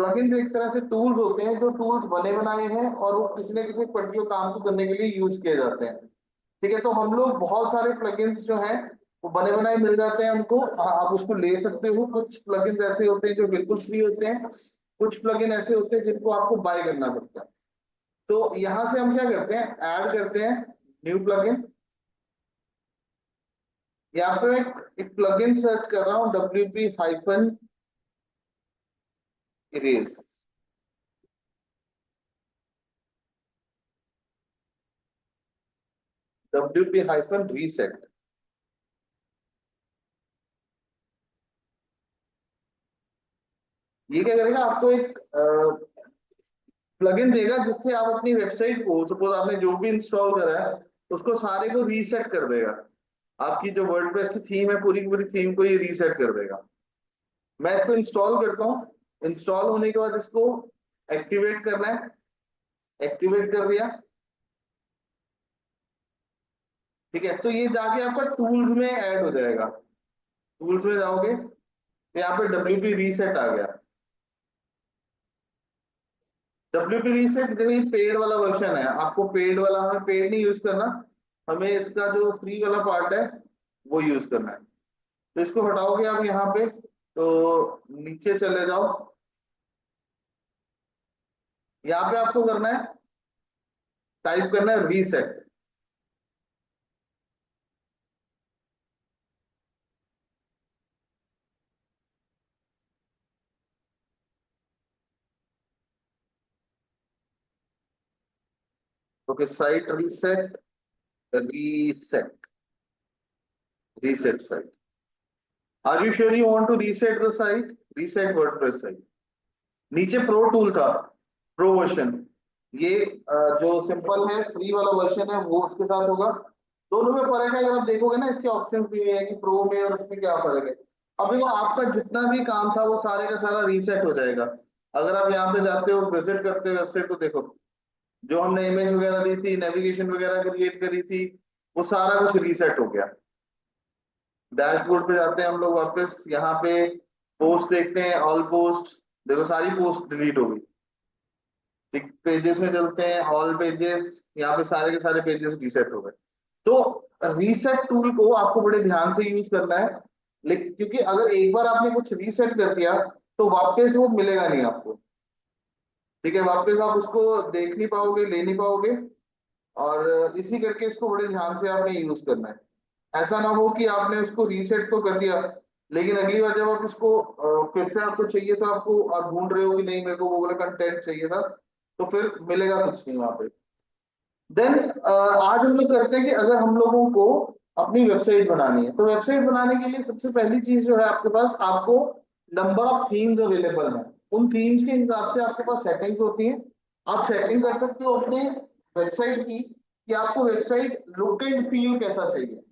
Plugins एक तरह से टूल्स होते हैं, जो टूल्स बने बनाए हैं और वो किसी न किसी पर्टिकुलर काम को करने के लिए यूज किए जाते हैं। ठीक है, तो हम लोग बहुत सारे प्लगइन्स जो हैं वो बने बनाए मिल जाते हैं हमको, आप उसको ले सकते हो। कुछ प्लगइन्स ऐसे होते हैं जो बिल्कुल फ्री होते हैं, कुछ प्लगइन ऐसे होते हैं जिनको आपको बाय करना पड़ता है। तो यहाँ से हम क्या करते हैं, ऐड करते हैं न्यू प्लगइन। यहाँ पे एक प्लगइन सर्च कर रहा हूँ, WP-Erase। WP-Reset। ये क्या करेगा, आपको एक प्लगइन देगा जिससे आप अपनी वेबसाइट को, सपोज आपने जो भी इंस्टॉल करा है उसको सारे को रीसेट कर देगा। आपकी जो वर्डप्रेस की थीम है पूरी की पूरी थीम को ये रीसेट कर देगा। मैं इसको इंस्टॉल करता हूँ। इंस्टॉल होने के बाद इसको एक्टिवेट करना है। एक्टिवेट कर दिया। ठीक है, तो ये जाके आपका टूल्स में ऐड हो जाएगा। टूल्स में जाओगे तो यहाँ पे WP रीसेट आ गया। WP रीसेट देखिए पेड वाला वर्जन है, आपको पेड वाला, हमें पेड नहीं यूज करना, हमें इसका जो फ्री वाला पार्ट है वो यूज करना है। तो इसको हटाओगे आप यहाँ पे, तो नीचे चले जाओ। यहाँ पे आपको करना है, टाइप करना है reset. Okay, site reset, reset, reset site. Are you sure you want to reset the site? Reset WordPress site. नीचे प्रो टूल था, प्रो वर्जन। ये जो सिंपल है फ्री वाला वर्जन है वो उसके साथ होगा। दोनों में फर्क है, अगर आप देखोगे ना इसके ऑप्शन भी है कि प्रो में और उसमें क्या फर्क है। अभी वो आपका जितना भी काम था वो सारे का सारा रीसेट हो जाएगा। अगर आप यहाँ पे जाते हो, विजिट करते हो वेबसाइट को, देखो जो हमने इमेज वगैरह दी थी, नेविगेशन वगैरह क्रिएट करी थी, वो सारा कुछ रीसेट हो गया। डैशबोर्ड पे जाते हैं हम लोग वापस, यहाँ पे पोस्ट देखते हैं, ऑल पोस्ट। देखो सारी पोस्ट डिलीट हो गई। ठीक, पेजेस में चलते हैं, ऑल पेजेस, यहाँ पे सारे के सारे पेजेस रीसेट हो गए। तो रीसेट टूल को आपको बड़े ध्यान से यूज करना है, लेकिन क्योंकि अगर एक बार आपने कुछ रीसेट कर दिया तो वापस वो मिलेगा नहीं आपको। ठीक है, वापस आप उसको देख नहीं पाओगे, ले नहीं पाओगे। और इसी करके इसको बड़े ध्यान से आपने यूज करना है। ऐसा ना हो कि आपने उसको रीसेट तो कर दिया, लेकिन अगली बार जब आप उसको फिर से आपको चाहिए तो आपको, आप ढूंढ रहे हो कि नहीं मेरे को वो वाला कंटेंट चाहिए था, तो फिर मिलेगा कुछ नहीं वहां पे। देन आज हम लोग करते हैं कि अगर हम लोगों को अपनी वेबसाइट बनानी है, तो वेबसाइट बनाने के लिए सबसे पहली चीज जो है आपके पास, आपको नंबर ऑफ थीम्स अवेलेबल है। उन थीम्स के हिसाब से आपके पास सेटिंग्स होती हैं। आप सेटिंग कर सकते हो अपने वेबसाइट की कि आपको वेबसाइट लुक एंड फील कैसा चाहिए।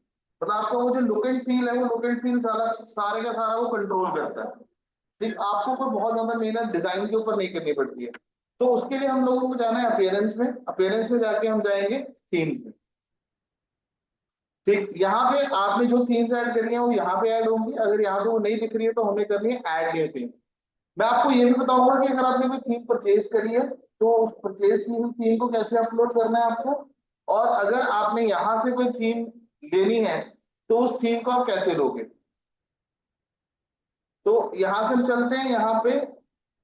मतलब आपका वो जो लुक एंड फील है, वो लुक एंड फील सारा सारे का सारा वो कंट्रोल करता है। ठीक, आपको कोई बहुत ज्यादा मेहनत डिजाइन के ऊपर नहीं करनी पड़ती है। तो उसके लिए हम लोगों को जाना है अपीयरेंस में। अपीयरेंस में जाके हम जाएंगे थीम्स में। ठीक, यहाँ पे आपने जो थीम्स ऐड करी है वो यहाँ पे ऐड होंगी। अगर यहाँ पे वो नहीं दिख रही है तो हमें करनी है ऐड न्यू थीम। मैं आपको ये भी बताऊंगा कि अगर आपने कोई थीम परचेज करी है तो उस परचेज की हुई थीम को कैसे अपलोड करना है आपको। और अगर आपने यहाँ से कोई थीम लेनी है तो उस थीम को आप कैसे लोगे। तो यहाँ से हम चलते हैं, यहाँ पे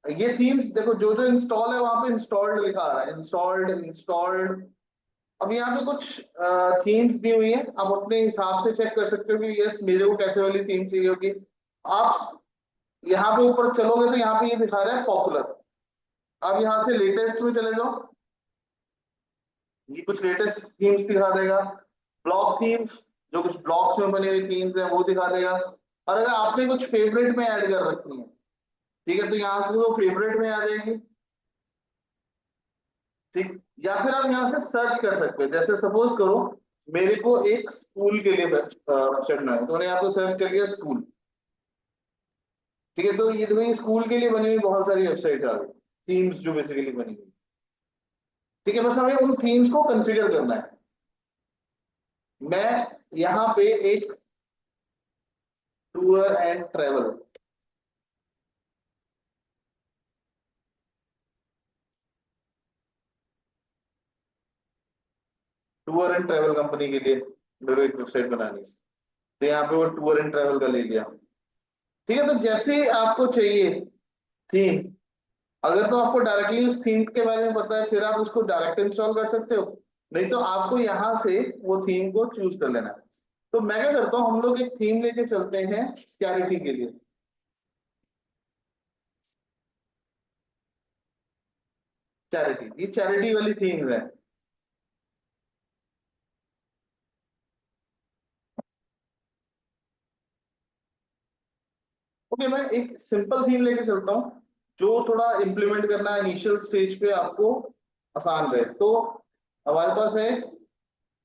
ये थीम्स देखो, जो जो इंस्टॉल है वहां पे इंस्टॉल्ड लिखा आ रहा है, इंस्टॉल्ड इंस्टॉल्ड। अब यहाँ पे कुछ थीम्स दी हुई है, आप अपने हिसाब से चेक कर सकते हो कि यस मेरे को कैसे वाली थीम चाहिए होगी। आप यहाँ पे ऊपर चलोगे तो यहाँ पे ये दिखा रहा है पॉपुलर। अब यहाँ से लेटेस्ट में चले जाओ, ये कुछ लेटेस्ट थीम्स दिखा देगा। ब्लॉक थीम्स, जो कुछ ब्लॉक्स में बनी हुई थीम्स है वो दिखा देगा। और अगर आपने कुछ फेवरेट में ऐड कर रखी है, ठीक है, तो यहाँ से वो फेवरेट में आ जाएगी। ठीक, या फिर आप यहाँ से सर्च कर सकते हो, जैसे सपोज करो मेरे को एक स्कूल के लिए चढ़ना है, तो मैंने यहाँ पे सर्च कर लिया स्कूल। ठीक है, तो ये तो ये स्कूल के लिए बनी हुई बहुत सारी वेबसाइट आ गई, थीम्स जो बेसिकली बनी हुई। ठीक है, बस हमें उन थीम्स को कंफिगर करना है। मैं यहाँ पे एक tour and travel, and travel company के लिए मेरे को एक वेबसाइट बनानी है, तो यहाँ पे वो टूर एंड ट्रेवल का ले लिया। ठीक है, तो जैसे ही आपको चाहिए थीम, अगर तो आपको डायरेक्टली उस थीम के बारे में पता है फिर आप उसको डायरेक्ट इंस्टॉल कर सकते हो, नहीं तो आपको यहाँ से वो थीम को चूज कर लेना है। तो मैं क्या करता हूँ, हम लोग एक थीम लेके चलते हैं चैरिटी के लिए। चैरिटी, ये चैरिटी वाली थीम्स है। ओके, मैं एक सिंपल थीम लेके चलता हूँ जो थोड़ा इम्प्लीमेंट करना इनिशियल स्टेज पे आपको आसान रहे। तो हमारे पास है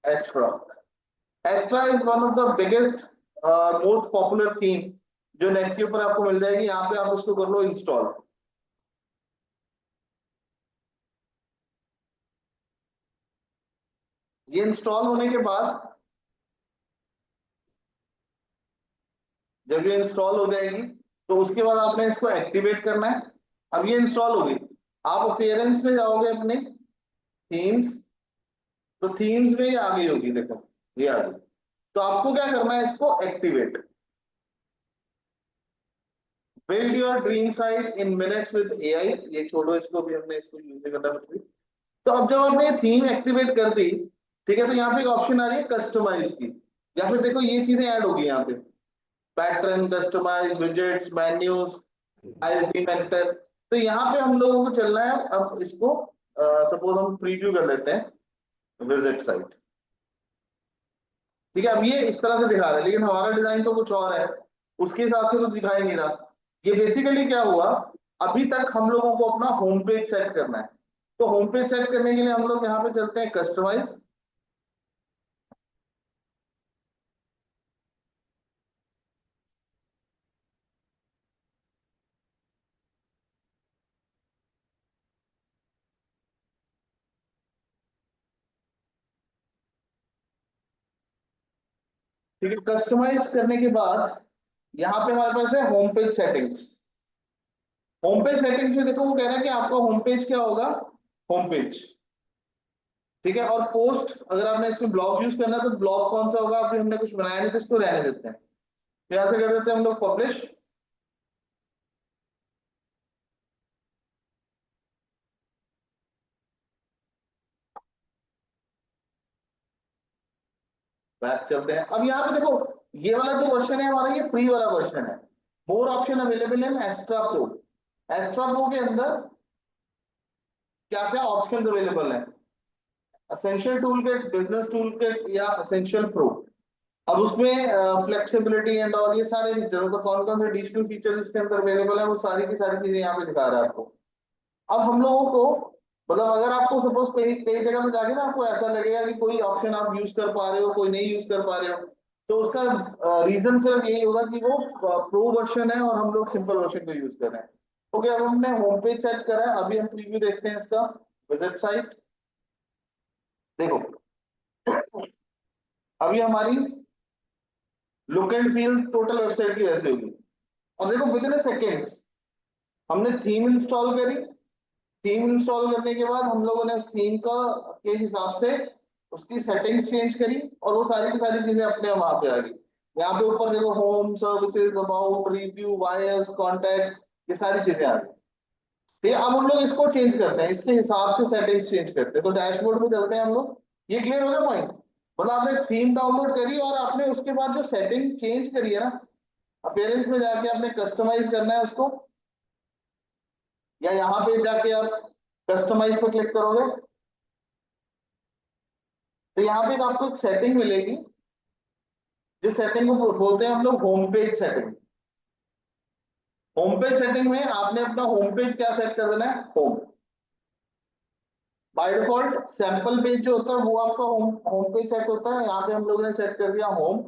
Astra. Astra is one of the biggest most popular theme जो नेट के ऊपर आपको मिल जाएगी। यहाँ पे आप उसको कर लो इंस्टॉल। ये इंस्टॉल होने के बाद, जब ये इंस्टॉल हो जाएगी तो उसके बाद आपने इसको एक्टिवेट करना है। अब ये इंस्टॉल होगी, आप अपीयरेंस में जाओगे अपने थीम्स, तो थीम्स में ये आ गई होगी, देखो ये आ गई। तो आपको क्या करना है, इसको activate. Build your dream site in minutes with AI, ये छोड़ो इसको भी, हमने इसको यूज नहीं करना कुछ भी। तो अब जब आपने थीम एक्टिवेट कर दी, ठीक है, तो यहाँ पे एक ऑप्शन आ रही है कस्टमाइज की, या फिर देखो ये चीजें ऐड होगी यहाँ पे, pattern, customise, widgets, menus, file theme editor. तो यहाँ पे हम लोगों को चलना है। अब इसको सपोज हम प्रीव्यू कर लेते हैं विजिट साइट। ठीक है, अब ये इस तरह से दिखा रहा है, लेकिन हमारा डिजाइन तो कुछ और है, उसके हिसाब से तो दिखा ही नहीं रहा। ये बेसिकली क्या हुआ, अभी तक हम लोगों को अपना होम पेज सेट करना है। तो होम पेज सेट करने के लिए हम लोग यहाँ पे चलते हैं कस्टमाइज। ठीक है, कस्टमाइज करने के बाद यहाँ पे हमारे पास है home page settings. Home page settings में देखो वो कह रहा है कि आपका होम पेज क्या होगा, होम पेज। ठीक है, और पोस्ट, अगर आपने इसमें ब्लॉग यूज करना है तो ब्लॉग कौन सा होगा, अभी हमने कुछ बनाया नहीं तो इसको रहने देते हैं। तो यहाँ से कर देते हैं हम लोग पब्लिश। बैक चलते हैं। अब यहाँ पे देखो, ये वाला जो वर्जन है हमारा, ये फ्री वाला वर्जन है। More option available in Astra Pro. Astra Pro के अंदर क्या क्या ऑप्शंस अवेलेबल हैं, essential tool kit, business tool kit या असेंशियल प्रो। अब उसमें फ्लेक्सिबिलिटी एंड और ये सारे फीचर, तो कौन कौन से एडिशनल फीचर इसके अंदर अवेलेबल है, वो सारी की सारी चीजें यहाँ पे दिखा रहा है आपको। अब हम लोगों को, मतलब अगर आपको सपोज कई कई जगह पे जाके ना आपको ऐसा लगेगा कि कोई ऑप्शन आप यूज कर पा रहे हो, कोई नहीं यूज कर पा रहे हो, तो उसका रीजन सिर्फ यही होगा कि वो प्रो वर्जन है और हम लोग सिंपल वर्जन को यूज कर रहे हैं। ओके, अब हमने होम पेज सेट करा है, अभी हम प्रीव्यू देखते हैं इसका। विजिट साइट, देखो अभी हमारी look and feel total website की वैसे होगी। और देखो विद इन सेकेंड्स हमने थीम इंस्टॉल करी। थीम इंस्टॉल करने के बाद हम लोगों ने उस थीम का के हिसाब से उसकी सेटिंग्स चेंज करी, और वो सारी की सारी चीजें अपने वहां पे आ गई। यहाँ पे ऊपर देखो home, services, about, review, wires, contact, ये सारी चीजें आ गई। ठीक है, अब हम लोग इसको चेंज करते हैं, इसके हिसाब से सेटिंग्स चेंज करते हैं। तो डैशबोर्ड में चलते हैं हम लोग। ये क्लियर हो गया पॉइंट, मतलब आपने थीम डाउनलोड करी और आपने उसके बाद जो सेटिंग चेंज करी है ना, अपीयरेंस में जाके आपने कस्टमाइज करना है उसको, या यहाँ पे जाके आप कस्टमाइज पे क्लिक करोगे तो यहाँ पे आपको एक सेटिंग मिलेगी, जिस सेटिंग को बोलते हैं हम लोग home page setting. Home page setting में आपने अपना होम पेज क्या सेट कर देना है, home. By default sample page जो होता है वो आपका होम होम पेज सेट होता है। यहाँ पे हम लोगों ने सेट कर दिया होम,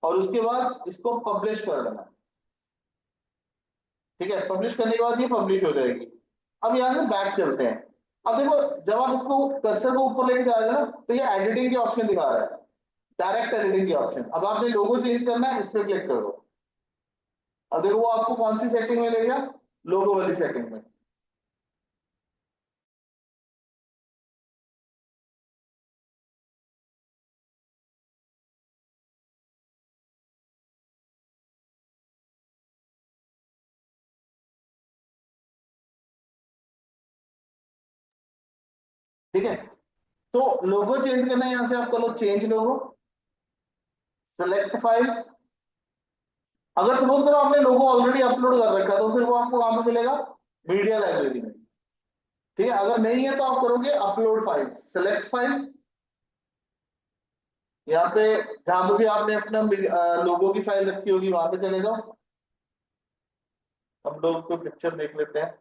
और उसके बाद इसको पब्लिश कर देना। ठीक है, पब्लिश करने के बाद ये पब्लिश हो जाएगी। अब यहाँ से बैक चलते हैं। अब देखो, जब आप इसको कर्सर को ऊपर लेके जाएगा ना, तो ये एडिटिंग के ऑप्शन दिखा रहा है, डायरेक्ट एडिटिंग के ऑप्शन। अब आपने लोगो चेंज करना है, इस पर क्लिक कर दो। अब देखो वो आपको कौन सी सेटिंग में ले गया, लोगो वाली सेटिंग में। ठीक है, तो लोगो चेंज करना है, यहां से आप करो चेंज लोगो, सेलेक्ट फाइल। अगर सपोज करो आपने लोगो ऑलरेडी अपलोड कर रखा है तो फिर वो आपको कहां पे मिलेगा, मीडिया लाइब्रेरी में। ठीक है, अगर नहीं है तो आप करोगे अपलोड फाइल, सेलेक्ट फाइल, यहाँ पे जहां पे भी आपने अपना लोगो की फाइल रखी होगी वहां पे चले जाओ। हम लोग तो पिक्चर देख लेते हैं।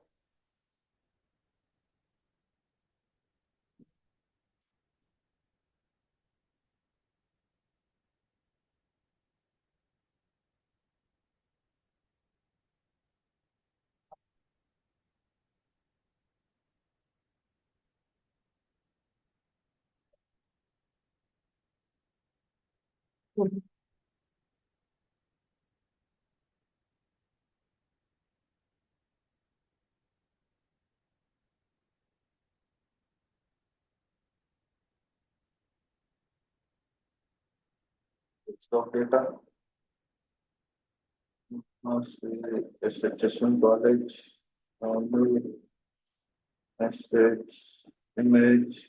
Stock data, SHSN college, assets, image.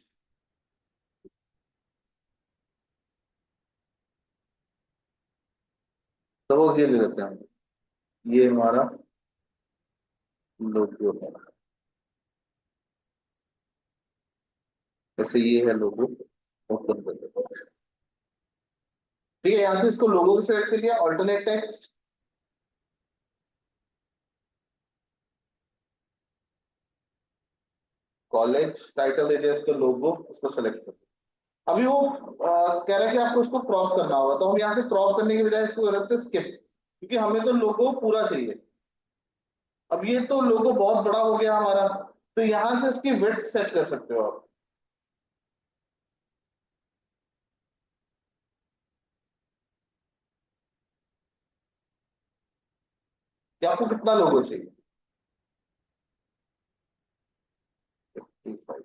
Suppose ये ले लेते हैं हम, ये हमारा लोगो है, जैसे ये है लोगो, ओपन कर देते हैं। ठीक है, यहाँ से इसको लोगो को सेलेक्ट कर लिया, ऑल्टरनेट टेक्स्ट, कॉलेज टाइटल दे दिया, इसका लोगो, उसको सेलेक्ट कर। अभी वो कह रहा है कि आपको उसको क्रॉप करना होगा, तो हम यहाँ से क्रॉप करने की बजाय इसको कर देते हैं स्किप, क्योंकि हमें तो लोगो पूरा चाहिए। अब ये तो लोगो बहुत बड़ा हो गया हमारा, तो यहां से इसकी विड्थ सेट कर सकते हो आप, कि आपको कितना लोगो चाहिए। 55।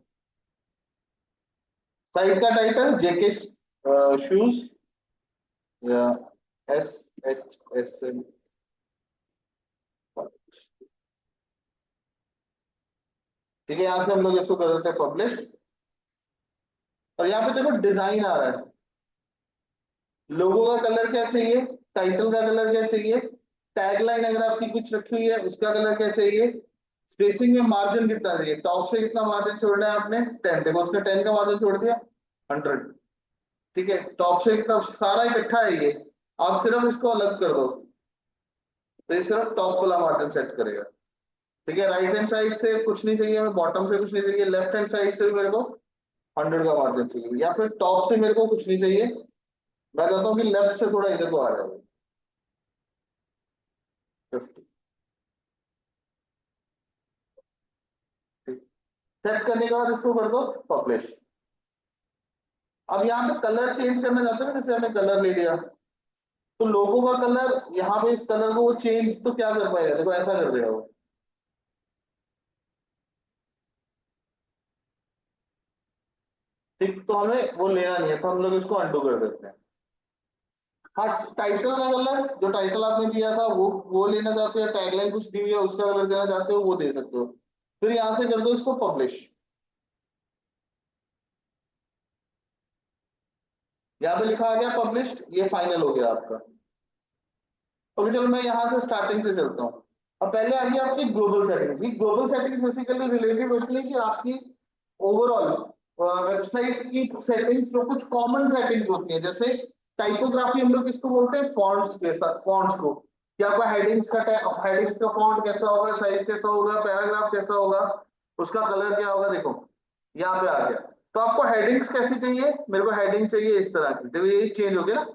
साइट का टाइटल जेके शूज, या एस एच एस एम। ठीक है, यहां से हम लोग इसको कर देते हैं पब्लिश। और यहाँ पे देखो डिजाइन आ रहा है, लोगो का कलर क्या चाहिए, टाइटल का कलर क्या चाहिए, टैगलाइन अगर आपकी कुछ रखी हुई है उसका कलर क्या चाहिए, स्पेसिंग में मार्जिन कितना चाहिए, टॉप से कितना मार्जिन छोड़ना है आपने 10, देखो उसने 10 का मार्जिन छोड़ दिया, 100। ठीक है, टॉप से कितना, सारा इकट्ठा है ये, आप सिर्फ इसको अलग कर दो, तो ये सिर्फ टॉप वाला मार्जिन सेट करेगा। ठीक है, राइट हैंड साइड से कुछ नहीं चाहिए हमें, बॉटम से कुछ नहीं चाहिए, लेफ्ट हैंड साइड से भी मेरे को 100 का मार्जिन चाहिए, या फिर टॉप से मेरे को कुछ नहीं चाहिए, मैं चाहता हूँ कि लेफ्ट से थोड़ा इधर को आ जाए, 50। सेट करने के बाद इसको कर दो पब्लिश। अब यहाँ पे कलर चेंज करना चाहते हैं ना, जैसे हमने कलर ले लिया, तो लोगों का कलर यहाँ पे इस कलर को वो चेंज तो क्या कर पाएगा, देखो ऐसा कर देगा वो। ठीक, तो हमें वो लेना नहीं है, तो हम लोग इसको अनडू कर देते हैं। हाँ, टाइटल का कलर, जो टाइटल आपने दिया था वो लेना चाहते हो, टैगलाइन कुछ दी हुई है उसका कलर देना चाहते हो, वो दे सकते हो। फिर यहाँ से कर दो इसको पब्लिश। यहाँ पे लिखा आ गया पब्लिश्ड, ये फाइनल हो गया आपका। ओके, चलो मैं यहाँ से स्टार्टिंग से चलता हूँ। अब पहले आ गई आपकी global setting. Global setting basically related होती है कि आपकी ओवरऑल वेबसाइट की सेटिंग्स, जो कुछ कॉमन सेटिंग्स होती है, जैसे टाइपोग्राफी हम लोग किसको बोलते हैं, फॉन्ट्स के साथ, फॉन्ट्स को, कि आपका हेडिंग्स का फॉन्ट कैसा होगा, साइज कैसा होगा, पैराग्राफ कैसा होगा, उसका कलर क्या होगा, देखो यहाँ पे आ गया। तो आपको हेडिंग्स कैसी चाहिए, मेरे को हेडिंग चाहिए इस तरह की, देखो ये चेंज हो गया,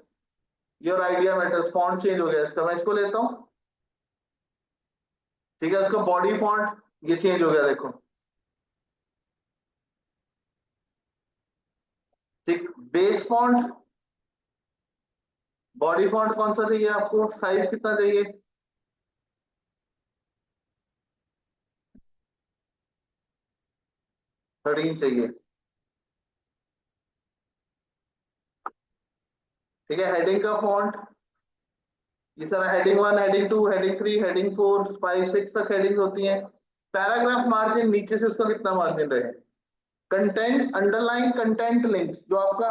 your idea matters, font change हो गया इसका, मैं इसको लेता हूँ। ठीक है, उसका बॉडी फॉन्ट ये चेंज हो गया, देखो। ठीक, बेस फॉन्ट, बॉडी फॉन्ट कौन सा चाहिए आपको, साइज कितना चाहिए, 13 चाहिए। ठीक है, हेडिंग का फॉन्ट, ये सारा हेडिंग 1, हेडिंग 2, हेडिंग 3, हेडिंग 4, 5, 6 तक हेडिंग होती हैं। पैराग्राफ मार्जिन, नीचे से उसका कितना मार्जिन रहे, कंटेंट अंडरलाइन कंटेंट लिंक्स, जो आपका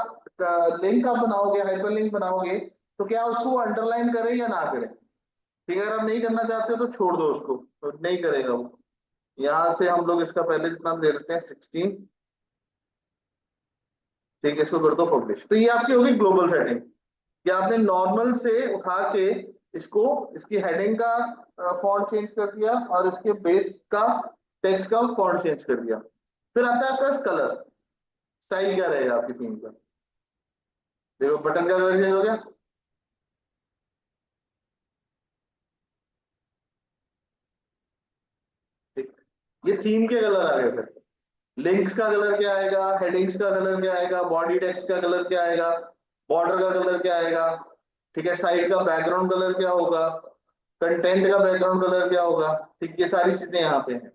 लिंक आप बनाओगे, हाइपर लिंक बनाओगे, तो क्या उसको अंडरलाइन करे या ना करे? ठीक है, अगर आप नहीं करना चाहते हो तो छोड़ दो उसको, तो नहीं करेगा वो। यहां से हम लोग इसका पहले जितना दे देते हैं 16। ठीक है, इसको कर दो पब्लिश। तो ये आपकी होगी ग्लोबल सेटिंग, कि आपने नॉर्मल से उठा के इसको, इसकी हेडिंग का फॉन्ट चेंज कर दिया और इसके बेस का टेक्स्ट का फॉन्ट चेंज कर दिया। फिर आता है आपका कलर, स्टाइल क्या रहेगा आपकी थीम का। देखो बटन का कलर चेंज हो गया। ठीक, ये थीम के कलर आ गए। फिर लिंक्स का कलर क्या आएगा, हेडिंग्स का कलर क्या आएगा, बॉडी टेक्स्ट का कलर क्या आएगा, बॉर्डर का कलर क्या आएगा, ठीक है, साइड का बैकग्राउंड कलर क्या होगा, कंटेंट का बैकग्राउंड कलर क्या होगा। ठीक, ये सारी चीजें यहाँ पे हैं।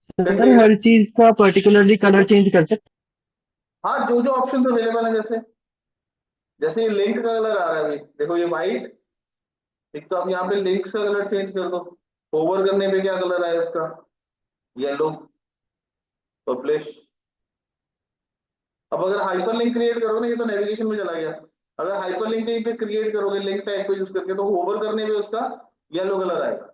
सर कंटेनर, हर चीज का पर्टिकुलरली कलर चेंज कर सकते हाँ, जो जो ऑप्शन अवेलेबल है, जैसे जैसे ये लिंक का कलर आ रहा है अभी, देखो ये व्हाइट। एक तो आप यहाँ पे लिंक्स का कलर चेंज कर दो। ओवर करने पे क्या कलर आया उसका, येलो, पब्लिश। अब अगर हाइपर लिंक क्रिएट करोगे ना, ये तो नेविगेशन में चला गया। अगर हाइपर लिंक कहीं पे क्रिएट करोगे लिंक टैग को यूज करके, तो ओवर करने पे उसका येलो कलर आएगा।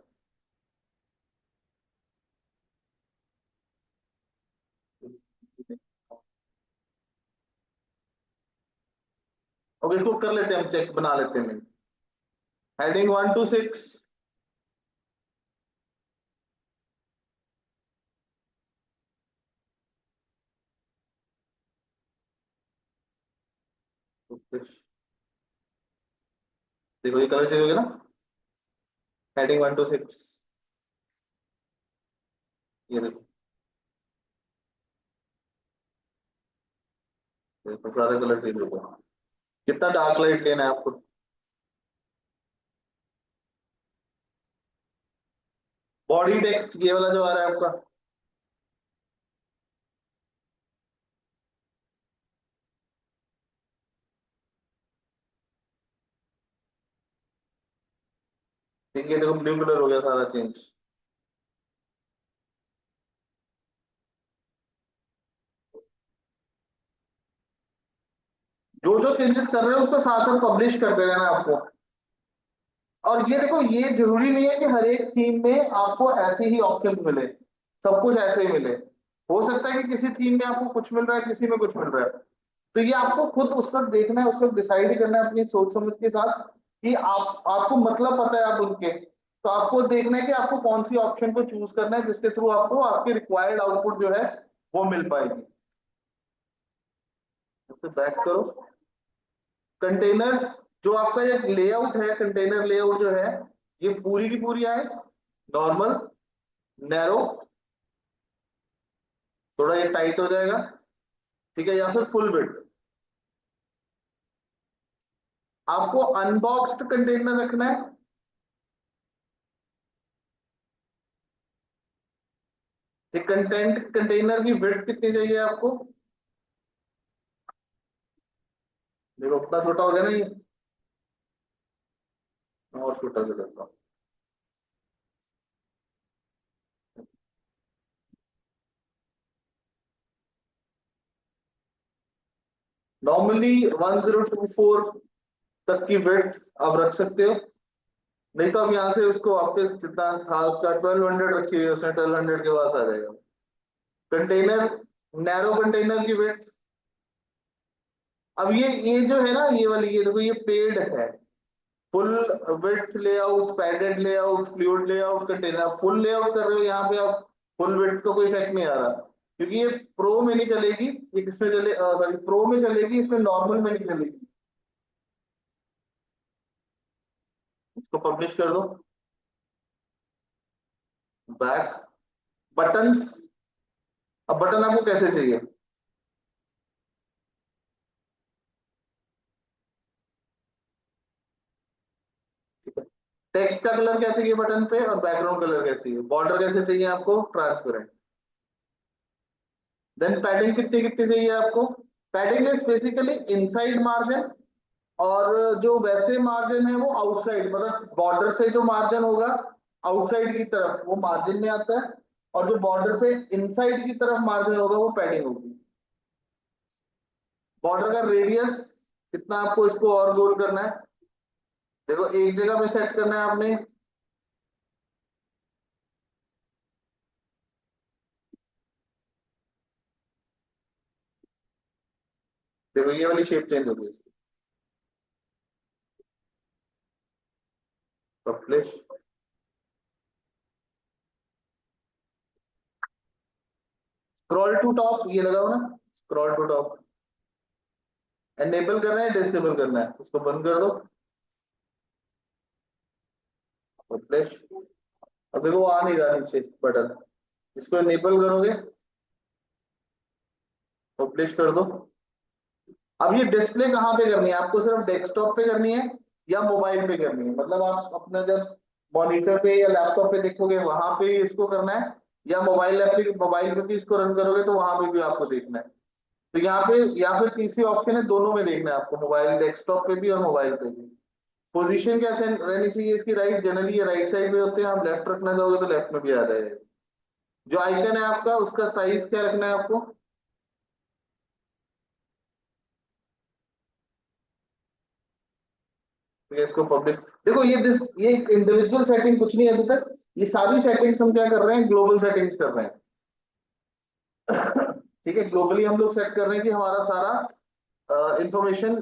अब इसको कर लेते हैं, हम चेक बना लेते हैं। Heading 1 to 6। देखो ये कलर चेंज हो गया ना, हेडिंग 1 to 6। ये देखो, देखो सारा कलर चेंज हो गया। कितना डार्क लाइट लेना है आपको। बॉडी टेक्स्ट ये वाला जो आ रहा है आपका, ठीक है, देखो ब्लू कलर हो गया सारा चेंज। जो जो चेंजेस कर रहे हो उसको साथ साथ पब्लिश कर देना है आपको। और ये देखो, ये जरूरी नहीं है कि हर एक थीम में आपको ऐसे ही ऑप्शन मिले, सब कुछ ऐसे ही मिले। हो सकता है कि किसी थीम में आपको कुछ मिल रहा है, किसी में कुछ मिल रहा है। तो ये आपको खुद उस वक्त देखना है, उस वक्त डिसाइड करना है अपनी सोच समझ के साथ, कि आपको मतलब पता है आप उनके, तो आपको देखना है कि आपको कौन सी ऑप्शन को चूज करना है जिसके थ्रू आपको आपके रिक्वायर्ड आउटपुट जो है वो मिल पाएगी। सबसे बैक करो। कंटेनर्स, जो आपका ये लेआउट है, कंटेनर लेआउट जो है, ये पूरी की पूरी आए, नॉर्मल, नैरो, थोड़ा ये टाइट हो जाएगा, ठीक है, या फिर फुल विड्थ। आपको अनबॉक्स्ड कंटेनर रखना है। ये कंटेंट कंटेनर की विड्थ कितनी चाहिए आपको। देखो उतना छोटा हो गया ना ये, और छोटा कर देता हूँ। नॉर्मली 1024 तक की विड्थ आप रख सकते हो। नहीं तो आप यहाँ से उसको वापस जितना था उसका 1200 रखी हुई है, उसमें 1200 के पास आ जाएगा। कंटेनर, नैरो कंटेनर की विड्थ। अब ये जो है ना, ये वाली, ये देखो, ये पेड है। Full width layout, padded layout, fluid layout, container full layout कर रहे हो, यहाँ पे आप फुल विड्थ का कोई इफेक्ट नहीं आ रहा, क्योंकि ये प्रो में नहीं चलेगी। ये किसमें चले, सॉरी, प्रो में चलेगी, इसमें नॉर्मल में नहीं चलेगी। इसको पब्लिश कर दो। Back, buttons. अब बटन आपको कैसे चाहिए। टेक्स्ट का कलर क्या चाहिए बटन पे, और बैकग्राउंड कलर क्या चाहिए, बॉर्डर कैसे चाहिए आपको, ट्रांसपेरेंट। देन पैडिंग कितनी कितनी चाहिए आपको। Padding is basically inside margin, और जो वैसे मार्जिन है वो आउटसाइड, मतलब बॉर्डर से जो मार्जिन होगा आउटसाइड की तरफ, वो मार्जिन में आता है। और जो बॉर्डर से इनसाइड की तरफ मार्जिन होगा वो पैडिंग होगी। बॉर्डर का रेडियस कितना आपको इसको और गोल करना है, देखो एक जगह पे सेट करना है आपने। देखो ये वाली शेप चेंज होगी इसकी। पब्लिश, स्क्रॉल टू टॉप, ये लगाओ ना, स्क्रॉल टू टॉप। एनेबल करना है डिसेबल करना है, इसको बंद कर दो। पब्लिश। अब देखो वो आ नहीं रहा नीचे बटन, इसको एनेबल करोगे, पब्लिश कर दो। अब ये डिस्प्ले कहाँ पे करनी है आपको, सिर्फ डेस्कटॉप पे करनी है या मोबाइल पे करनी है, मतलब आप अपना जब मॉनिटर पे या लैपटॉप पे देखोगे वहां पे ही इसको करना है, या मोबाइल पे भी इसको रन करोगे तो वहां पे भी आपको देखना है। तो यहाँ पे या फिर तीसरी ऑप्शन है, दोनों में देखना है आपको, मोबाइल डेस्कटॉप पे भी और मोबाइल पे भी। पोजीशन क्या रहनी चाहिए इसकी, राइट, जनरली ये राइट साइड में होते हैं, आप लेफ्ट रखना चाहोगे तो लेफ्ट में भी आ जाएगा। जो आइकन है आपका उसका साइज क्या रखना है आपको, ठीक है, इसको पब्लिक। देखो ये इंडिविजुअल सेटिंग कुछ नहीं है अभी तक, ये सारी सेटिंग्स हम क्या कर रहे हैं, ग्लोबल सेटिंग्स कर रहे हैं। ठीक है, ग्लोबली हम लोग सेट कर रहे हैं कि हमारा सारा इंफॉर्मेशन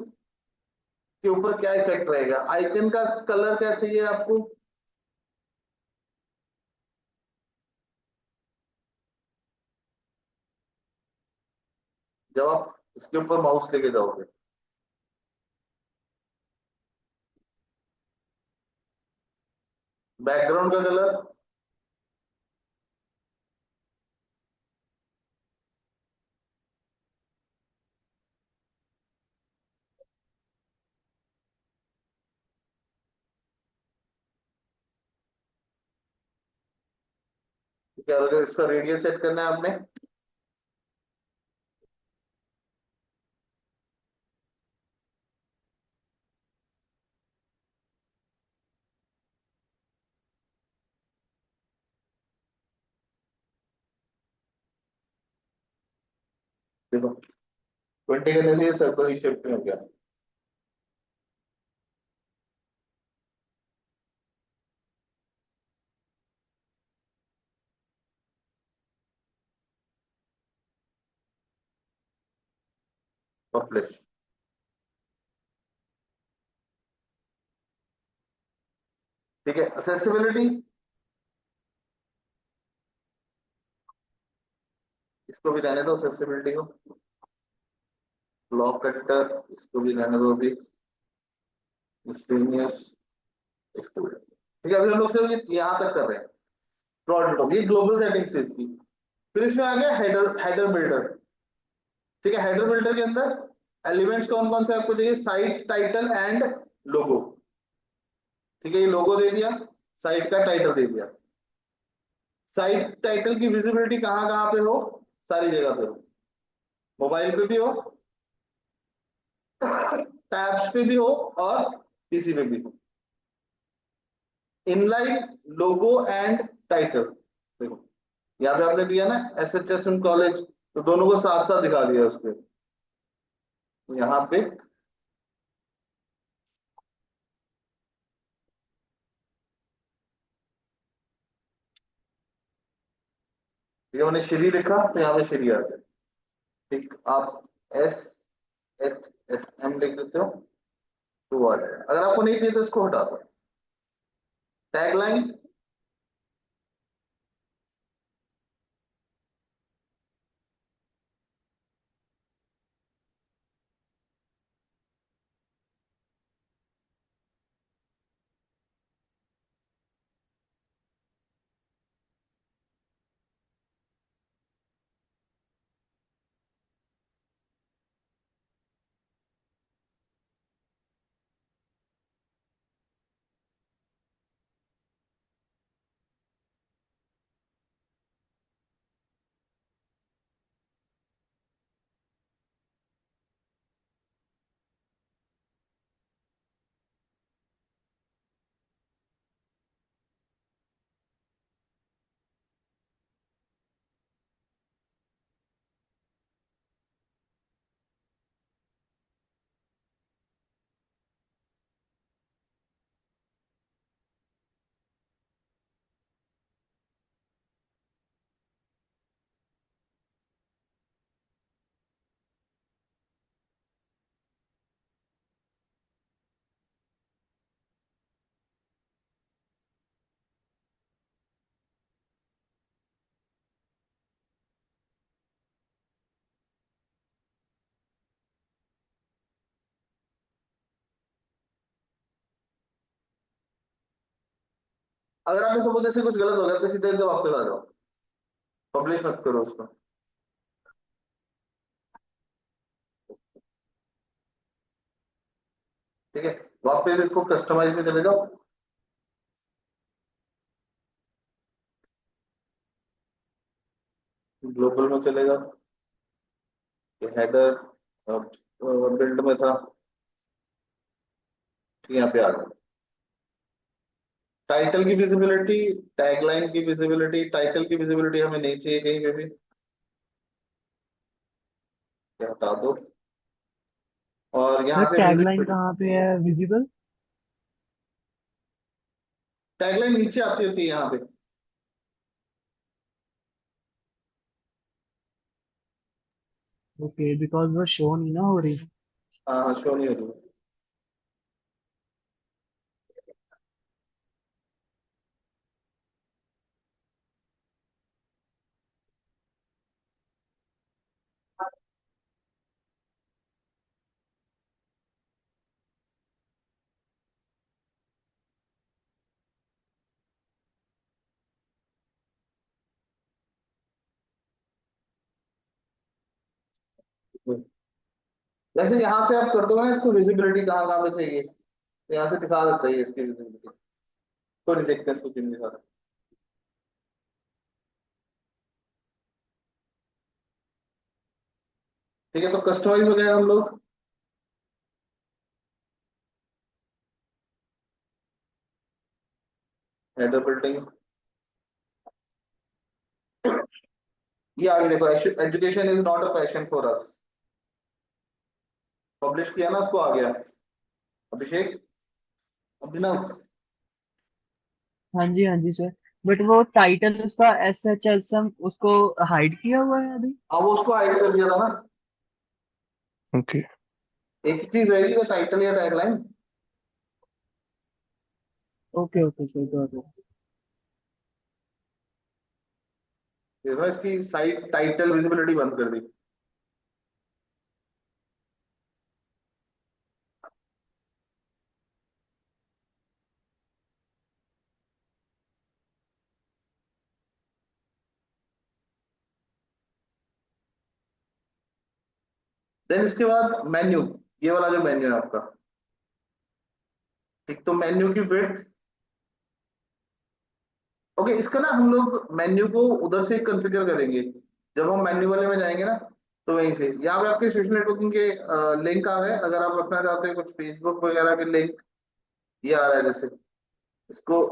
के ऊपर क्या इफेक्ट रहेगा। आइकन का कलर क्या चाहिए आपको, जब आप इसके ऊपर माउस लेके जाओगे, बैकग्राउंड का कलर, क्या होगा, इसका रेडियस सेट करना है आपने। देखो 20 करने से ये सर्कल शेप में हो गया। पब्लिश। ठीक है, असेसिबिलिटी, इसको भी रहने दो असेसिबिलिटी को। ब्लॉक कटर, इसको भी रहने दो अभी। मिसलेनियस, इसको भी। ठीक है, अभी हम लोग सिर्फ ये यहाँ तक कर रहे हैं, ब्रॉड टॉप, ये ग्लोबल सेटिंग्स थी इसकी। फिर इसमें आ गया हेडर, हेडर बिल्डर। ठीक है, हेडर बिल्डर के अंदर एलिमेंट्स कौन कौन से आपको चाहिए, साइट टाइटल एंड लोगो। ठीक है, ये लोगो दे दिया, साइट का टाइटल दे दिया। साइट टाइटल की विजिबिलिटी कहाँ कहाँ पे हो, सारी जगह पे हो, मोबाइल पे भी हो, टैब्स पे भी हो, और पीसी पे भी हो। इनलाइन लोगो एंड टाइटल, देखो यहाँ पे आपने दिया ना SHSM कॉलेज, तो दोनों को साथ साथ दिखा दिया उसके यहाँ पे। ठीक है, मैंने श्री लिखा तो यहाँ पे श्री आ गया। ठीक, आप SHSM लिख देते हो तो वो आ जाएगा। अगर आपको नहीं चाहिए तो इसको हटा दो। टैगलाइन, अगर आपने सपोज जैसे कुछ गलत हो गया तो सीधे एकदम वापस आ जाओ, पब्लिश मत करो उसको। ठीक है, वापस इसको कस्टमाइज में चले जाओ। ग्लोबल में चले जाओ, हेडर बिल्ड में था, ठीक है, यहाँ पे आ जाओ। टाइटल की विजिबिलिटी, टैगलाइन की विजिबिलिटी, टाइटल की विजिबिलिटी हमें नहीं चाहिए कहीं पे भी, ये हटा दो। और सर यहाँ से टैगलाइन विजिबिलिटी, कहाँ पे है विजिबल? टैगलाइन नीचे आती होती है यहाँ पे। ओके, बिकॉज वो शो नहीं ना हो रही। हाँ हाँ, शो नहीं होती। जैसे यहाँ से आप कर दोगे ना इसको, विजिबिलिटी कहाँ कहाँ पे चाहिए, तो यहाँ से दिखा देता है ये इसकी विजिबिलिटी। तो नहीं देखते इसको क्यों नहीं दिखा ठीक है, तो कस्टमाइज हो गया हम लोग। हेडर बिल्डिंग, ये आगे देखो, education is not a passion for us, publish किया ना, उसको आ गया। अभिषेक, अभिनव, हाँ जी, हाँ जी सर। बट वो टाइटल उसका SHSM उसको हाइड किया हुआ है अभी। अब वो उसको हाइड कर दिया था ना। ओके। एक ही चीज रहेगी, टाइटल या tagline. Okay okay sir, got it. इसकी साइट टाइटल विजिबिलिटी बंद कर दी। देन इसके बाद मेन्यू, ये वाला जो मेन्यू है आपका, एक तो मेन्यू की विड्थ। ओके, इसका ना हम लोग मेन्यू को उधर से कॉन्फ़िगर करेंगे, जब हम मेन्यू वाले में जाएंगे ना, तो वहीं से यहाँ पे आपके सोशल नेटवर्किंग के लिंक आ गए। अगर आप रखना चाहते हैं कुछ फेसबुक वगैरह के लिंक, ये आ रहा है जैसे, इसको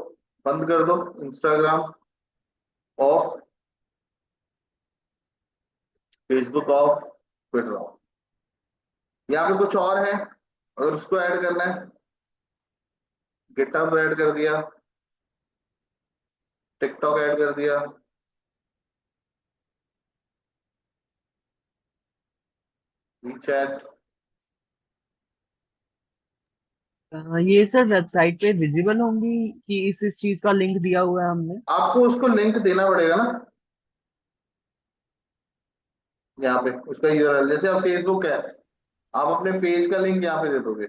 बंद कर दो, Instagram of, Facebook of, Twitter of. यहाँ पे कुछ और है, अगर उसको ऐड करना है, गिटहब ऐड कर दिया, टिकटॉक ऐड कर दिया, वीचैट। ये सर वेबसाइट पे विजिबल होंगी कि इस चीज का लिंक दिया हुआ है हमने? आपको उसको लिंक देना पड़ेगा ना, यहाँ पे उसका यूआरएल, जैसे आप फेसबुक है, आप अपने पेज का लिंक यहाँ पे दे दोगे।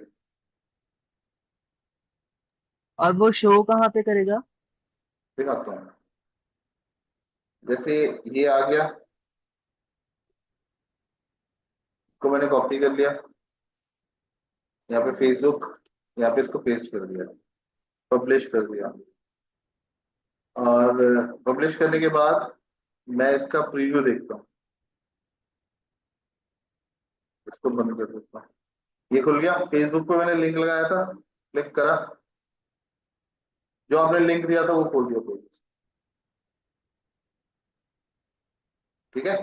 और वो शो कहाँ पे करेगा? दिखाता हूँ, जैसे ये आ गया, इसको मैंने कॉपी कर लिया, यहाँ पे फेसबुक, यहाँ पे इसको पेस्ट कर दिया, पब्लिश कर दिया। और पब्लिश करने के बाद मैं इसका प्रीव्यू देखता हूँ, इसको बंद कर देता हूँ। ये खुल गया, फेसबुक पे मैंने लिंक लगाया था, क्लिक करा, जो आपने लिंक दिया था वो खोल दिया पेज। ठीक है,